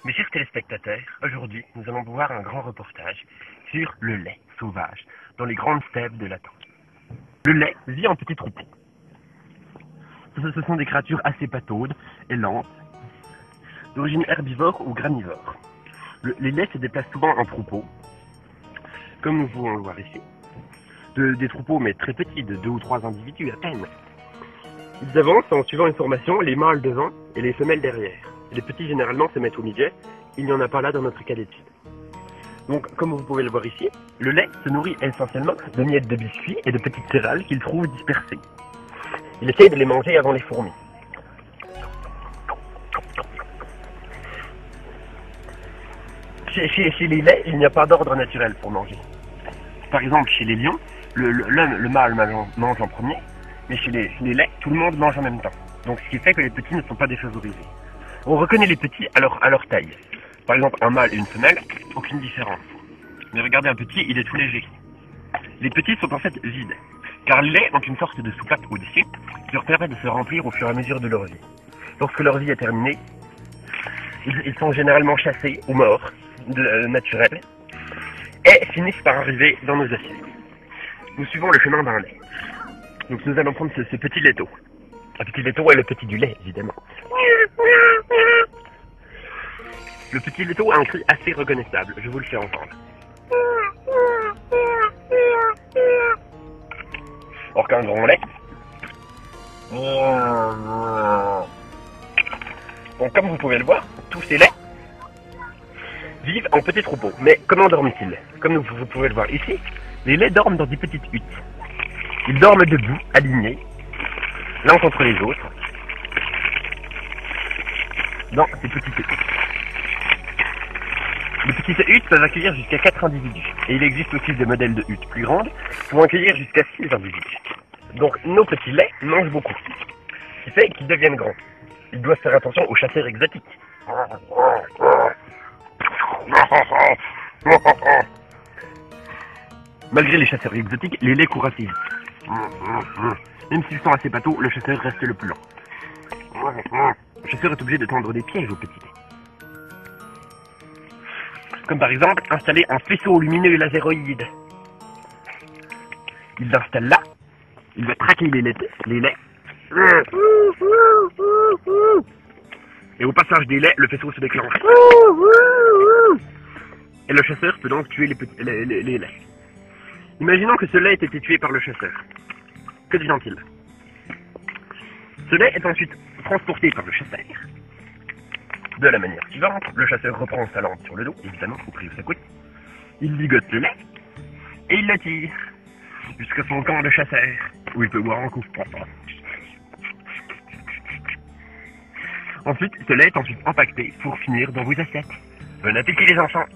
Mes chers téléspectateurs, aujourd'hui, nous allons voir un grand reportage sur le lait sauvage dans les grandes steppes de Latran. Le lait vit en petits troupeaux. Ce sont des créatures assez pataudes et lentes, d'origine herbivore ou granivore. Les laits se déplacent souvent en troupeaux, comme nous pouvons le voir ici. Des troupeaux mais très petits, de 2 ou 3 individus à peine. Ils avancent en suivant une formation, les mâles devant et les femelles derrière. Les petits généralement se mettent au milieu, il n'y en a pas là dans notre cas d'étude. Donc comme vous pouvez le voir ici, le lait se nourrit essentiellement de miettes de biscuits et de petites céréales qu'il trouve dispersées. Il essaye de les manger avant les fourmis. Chez les laits, il n'y a pas d'ordre naturel pour manger. Par exemple, chez les lions, le mâle mange en premier, mais chez les laits, tout le monde mange en même temps. Donc ce qui fait que les petits ne sont pas défavorisés. On reconnaît les petits à leur taille. Par exemple, un mâle et une femelle, aucune différence. Mais regardez un petit, il est tout léger. Les petits sont en fait vides, car les laits ont une sorte de soupape au-dessus qui leur permet de se remplir au fur et à mesure de leur vie. Lorsque leur vie est terminée, ils sont généralement chassés ou morts, naturels, et finissent par arriver dans nos assiettes. Nous suivons le chemin d'un lait. Donc nous allons prendre ce petit laitot. Un petit laitot est le petit du lait, évidemment. Le petit laitot a un cri assez reconnaissable, je vous le fais entendre. Or qu'un grand lait. Donc comme vous pouvez le voir, tous ces laits vivent en petits troupeaux. Mais comment dorment-ils? Comme vous pouvez le voir ici, les laits dorment dans des petites huttes. Ils dorment debout, alignés, l'un contre les autres, dans ces petites huttes. Les petites huttes peuvent accueillir jusqu'à 4 individus. Et il existe aussi des modèles de huttes plus grandes pour accueillir jusqu'à 6 individus. Donc nos petits laits mangent beaucoup, ce qui fait qu'ils deviennent grands. Ils doivent faire attention aux chasseurs exotiques. Malgré les chasseurs exotiques, les laits courent assez vite. Même s'ils sont assez patos, le chasseur reste le plus lent. Le chasseur est obligé de tendre des pièges aux petits laits. Comme par exemple, installer un faisceau lumineux laséroïde. Il l'installe là, il va traquer les laits. Et au passage des laits, le faisceau se déclenche. Et le chasseur peut donc tuer les laits. Imaginons que ce lait ait été tué par le chasseur. Que devient-il? Ce lait est ensuite transporté par le chasseur. De la manière suivante, le chasseur reprend sa lampe sur le dos, évidemment, au prix où ça coûte. Il ligote le lait et il le tire jusqu'à son camp de chasseur, où il peut boire un coup. Ensuite, ce lait est ensuite empaqueté pour finir dans vos assiettes. Bon appétit les enfants!